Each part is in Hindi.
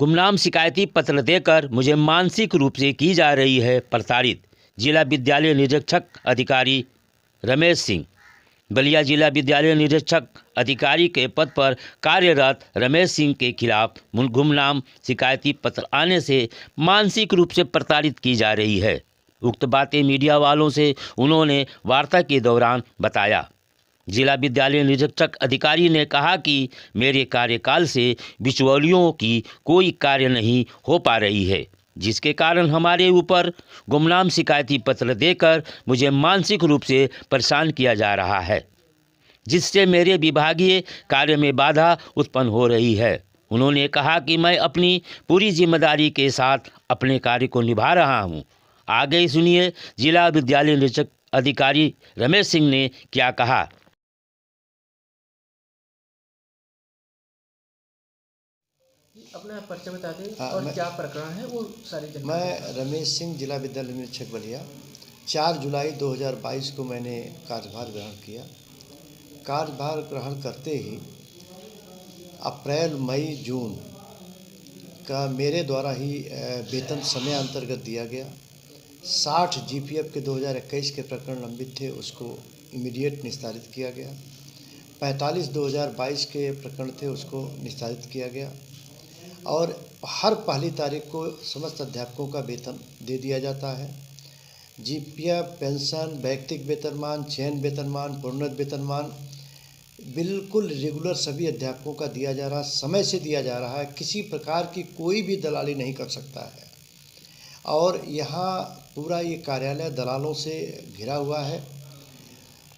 गुमनाम शिकायती पत्र देकर मुझे मानसिक रूप से की जा रही है प्रताड़ित। जिला विद्यालय निरीक्षक अधिकारी रमेश सिंह। बलिया जिला विद्यालय निरीक्षक अधिकारी के पद पर कार्यरत रमेश सिंह के खिलाफ गुमनाम शिकायती पत्र आने से मानसिक रूप से प्रताड़ित की जा रही है। उक्त बातें मीडिया वालों से उन्होंने वार्ता के दौरान बताया। जिला विद्यालय निरीक्षक अधिकारी ने कहा कि मेरे कार्यकाल से बिचौलियों की कोई कार्य नहीं हो पा रही है, जिसके कारण हमारे ऊपर गुमनाम शिकायती पत्र देकर मुझे मानसिक रूप से परेशान किया जा रहा है, जिससे मेरे विभागीय कार्य में बाधा उत्पन्न हो रही है। उन्होंने कहा कि मैं अपनी पूरी जिम्मेदारी के साथ अपने कार्य को निभा रहा हूं। आगे सुनिए जिला विद्यालय निरीक्षक अधिकारी रमेश सिंह ने क्या कहा। अपना परिचय बता दें और क्या प्रकरण है वो सारी जानकारी। मैं रमेश सिंह, जिला विद्यालय निरीक्षक बलिया। 4 जुलाई 2022 को मैंने कार्यभार ग्रहण किया। कार्यभार ग्रहण करते ही अप्रैल, मई, जून का मेरे द्वारा ही वेतन समय अंतर्गत दिया गया। 60 जीपीएफ के 2021 के प्रकरण लंबित थे, उसको इमीडिएट निस्तारित किया गया। 45 2022 के प्रकरण थे, उसको निस्तारित किया गया। और हर पहली तारीख को समस्त अध्यापकों का वेतन दे दिया जाता है। जीपीएफ, पेंशन, वैयक्तिक वेतनमान, चयन वेतनमान, प्रोन्नत वेतनमान बिल्कुल रेगुलर सभी अध्यापकों का दिया जा रहा, समय से दिया जा रहा है। किसी प्रकार की कोई भी दलाली नहीं कर सकता है। और यहाँ पूरा ये कार्यालय दलालों से घिरा हुआ है।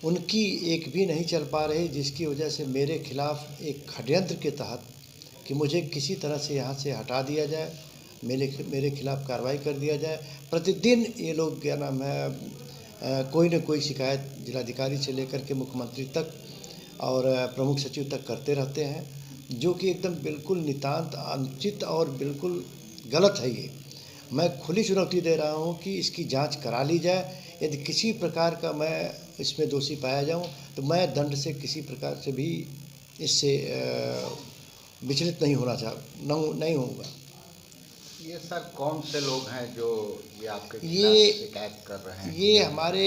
उनकी एक भी नहीं चल पा रही, जिसकी वजह से मेरे खिलाफ एक षड्यंत्र के तहत कि मुझे किसी तरह से यहाँ से हटा दिया जाए, मेरे खिलाफ़ कार्रवाई कर दिया जाए। प्रतिदिन ये लोग क्या नाम है कोई न कोई शिकायत जिलाधिकारी से लेकर के मुख्यमंत्री तक और प्रमुख सचिव तक करते रहते हैं, जो कि एकदम बिल्कुल नितांत अनुचित और बिल्कुल गलत है। ये मैं खुली चुनौती दे रहा हूँ कि इसकी जांच करा ली जाए। यदि किसी प्रकार का मैं इसमें दोषी पाया जाऊँ तो मैं दंड से किसी प्रकार से भी इससे विचलित नहीं नहीं होगा। ये सर कौन से लोग हैं जो ये आपके खिलाफ शिकायत कर रहे हैं? ये हमारे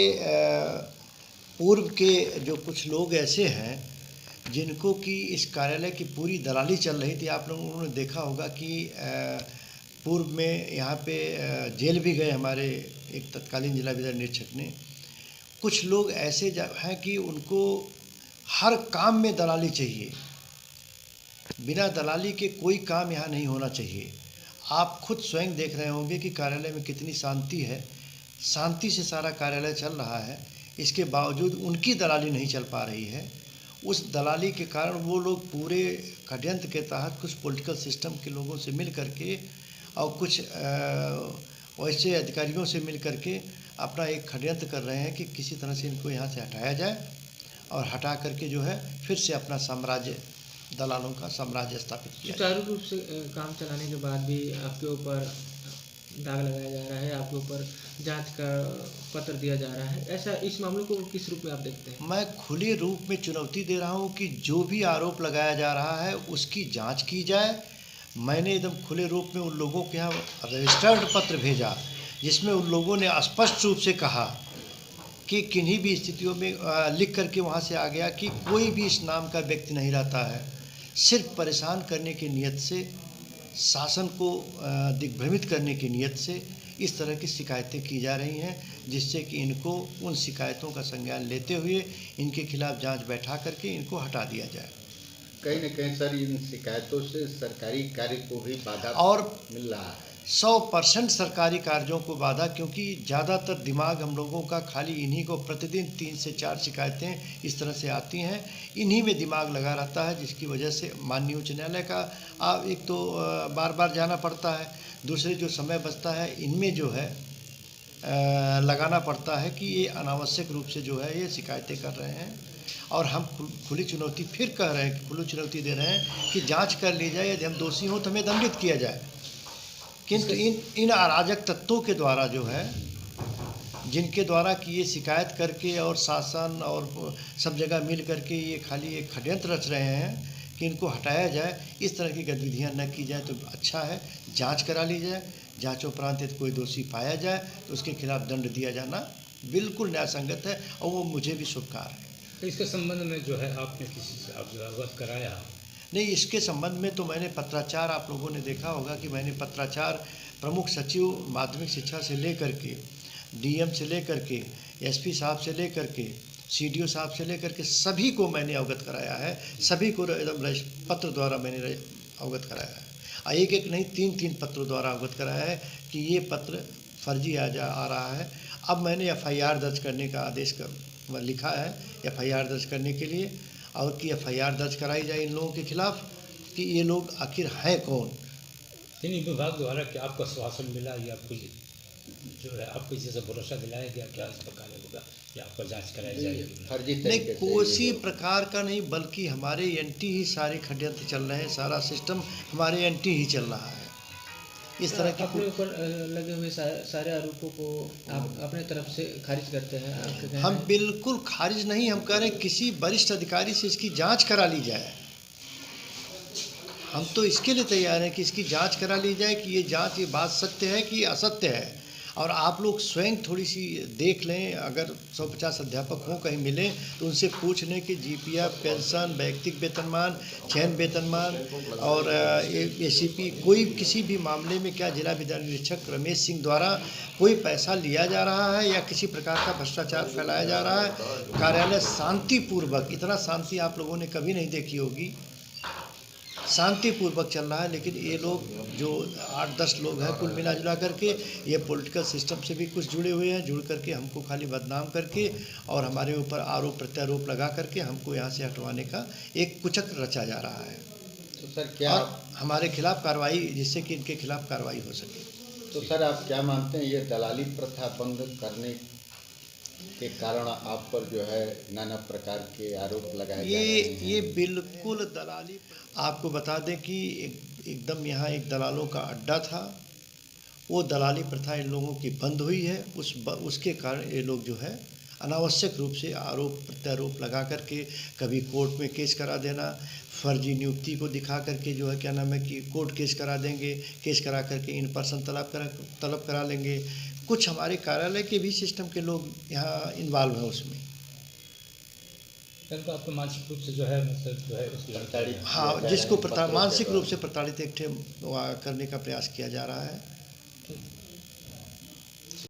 पूर्व के जो कुछ लोग ऐसे हैं जिनको कि इस कार्यालय की पूरी दलाली चल रही थी। आप लोगों ने देखा होगा कि पूर्व में यहाँ पे जेल भी गए हमारे एक तत्कालीन जिला विद्यालय निरीक्षक ने। कुछ लोग ऐसे हैं कि उनको हर काम में दलाली चाहिए। बिना दलाली के कोई काम यहाँ नहीं होना चाहिए। आप खुद स्वयं देख रहे होंगे कि कार्यालय में कितनी शांति है, शांति से सारा कार्यालय चल रहा है। इसके बावजूद उनकी दलाली नहीं चल पा रही है। उस दलाली के कारण वो लोग पूरे षड्यंत्र के तहत कुछ पॉलिटिकल सिस्टम के लोगों से मिल करके और कुछ वैसे अधिकारियों से मिल करके अपना एक षड्यंत्र कर रहे हैं कि किसी तरह से इनको यहाँ से हटाया जाए और हटा करके जो है फिर से अपना साम्राज्य, दलालों का साम्राज्य स्थापित किया। सुचारू रूप से काम चलाने के बाद भी आपके ऊपर दाग लगाया जा रहा है, आपके ऊपर जांच का पत्र दिया जा रहा है। ऐसा इस मामले को किस रूप में आप देखते हैं? मैं खुले रूप में चुनौती दे रहा हूं कि जो भी आरोप लगाया जा रहा है उसकी जांच की जाए। मैंने एकदम खुले रूप में उन लोगों के यहाँ रजिस्टर्ड पत्र भेजा, जिसमें उन लोगों ने स्पष्ट रूप से कहा कि किन्हीं भी स्थितियों में लिख करके वहाँ से आ गया कि कोई भी इस नाम का व्यक्ति नहीं रहता है। सिर्फ परेशान करने की नीयत से, शासन को दिग्भ्रमित करने की नीयत से इस तरह की शिकायतें की जा रही हैं, जिससे कि इनको उन शिकायतों का संज्ञान लेते हुए इनके खिलाफ जांच बैठा करके इनको हटा दिया जाए। कहीं न कहीं सर इन शिकायतों से सरकारी कार्य को भी बाधा और मिल रहा है। 100% सरकारी कार्यों को बाधा, क्योंकि ज़्यादातर दिमाग हम लोगों का खाली इन्हीं को प्रतिदिन 3 से 4 शिकायतें इस तरह से आती हैं, इन्हीं में दिमाग लगा रहता है, जिसकी वजह से माननीय उच्च न्यायालय का एक तो बार बार जाना पड़ता है, दूसरे जो समय बचता है इनमें जो है लगाना पड़ता है कि ये अनावश्यक रूप से जो है ये शिकायतें कर रहे हैं। और हम खुली चुनौती फिर कह रहे हैं, खुली चुनौती दे रहे हैं कि जाँच कर ली जाए। यदि हम दोषी हों तो हमें दंडित किया जाए। किंतु इन अराजक तत्वों के द्वारा जो है, जिनके द्वारा कि ये शिकायत करके और शासन और सब जगह मिल करके ये खाली एक षड्यंत्र रच रहे हैं कि इनको हटाया जाए। इस तरह की गतिविधियां न की जाए तो अच्छा है। जांच करा ली जाए, जांच उपरांत यदि कोई दोषी पाया जाए तो उसके खिलाफ दंड दिया जाना बिल्कुल न्यायसंगत है और वो मुझे भी स्वीकार है। तो इसके संबंध में जो है आपने किसी से आप जो अवगत कराया? नहीं, इसके संबंध में तो मैंने पत्राचार, आप लोगों ने देखा होगा कि मैंने पत्राचार प्रमुख सचिव माध्यमिक शिक्षा से लेकर के डीएम से लेकर के एसपी साहब से लेकर के सीडीओ साहब से लेकर के सभी को मैंने अवगत कराया है। सभी को एकदम पत्र द्वारा मैंने अवगत कराया है। एक एक नहीं, 3 पत्रों द्वारा अवगत कराया है कि ये पत्र फर्जी आ रहा है। अब मैंने एफआईआर दर्ज करने का आदेश लिखा है, एफआईआर दर्ज करने के लिए, और कि एफआईआर दर्ज कराई जाए इन लोगों के खिलाफ कि ये लोग आखिर हैं कौन। इन विभाग द्वारा क्या आपको आश्वासन मिला या कुछ जो है आपको इसी से भरोसा दिलाया गया क्या इस प्रकार होगा या आपका जांच कराई जाएगी? फर्जी नहीं, तरीके से कोई प्रकार का नहीं, बल्कि हमारे एंटी ही सारे षड्यंत्र चल रहे हैं। सारा सिस्टम हमारे एंटी ही चल रहा है। इस तरह की अपने ऊपर लगे हुए सारे आरोपों को आप अपने तरफ से खारिज करते हैं? आपके कहना हम है? बिल्कुल खारिज नहीं, हम कह रहे हैं किसी वरिष्ठ अधिकारी से इसकी जांच करा ली जाए। हम तो इसके लिए तैयार हैं कि इसकी जांच करा ली जाए कि ये बात सत्य है कि असत्य है। और आप लोग स्वयं थोड़ी सी देख लें, अगर 150 अध्यापक हों कहीं मिलें तो उनसे पूछ लें कि जीपीएफ, पेंशन, वैयक्तिक वेतनमान, चयन वेतनमान और एसीपी कोई किसी भी मामले में क्या जिला विद्यालय निरीक्षक रमेश सिंह द्वारा कोई पैसा लिया जा रहा है या किसी प्रकार का भ्रष्टाचार फैलाया जा रहा है। कार्यालय शांतिपूर्वक, इतना शांति आप लोगों ने कभी नहीं देखी होगी, शांतिपूर्वक चल रहा है। लेकिन ये लोग जो 8-10 लोग हैं कुल मिला जुला करके, ये पॉलिटिकल सिस्टम से भी कुछ जुड़े हुए हैं, जुड़ करके हमको खाली बदनाम करके और हमारे ऊपर आरोप प्रत्यारोप लगा करके हमको यहाँ से हटवाने का एक कुचक रचा जा रहा है। तो सर क्या और हमारे खिलाफ कार्रवाई, जिससे कि इनके खिलाफ कार्रवाई हो सके। तो सर आप क्या मानते हैं ये दलाली प्रथा बंद करने के कारण आप पर जो है नाना प्रकार के आरोप लगाए जा रहे हैं? ये बिल्कुल दलाली। आपको बता दें कि एकदम यहाँ एक दलालों का अड्डा था, वो दलाली प्रथा इन लोगों की बंद हुई है। उसके कारण ये लोग जो है अनावश्यक रूप से आरोप प्रत्यारोप लगा करके कभी कोर्ट में केस करा देना, फर्जी नियुक्ति को दिखा करके जो है क्या नाम है कि कोर्ट केस करा देंगे, केस करा करके इन पर्सन तलब करा लेंगे। कुछ हमारे कार्यालय के भी सिस्टम के लोग यहाँ इन्वॉल्व हैं उसमें। तो आपको मानसिक रूप से जो है मतलब जो है उसकी प्रताड़ित हाँ, किया जा जिसको रहा है, मानसिक रूप से प्रताड़ित करने का प्रयास किया जा रहा है।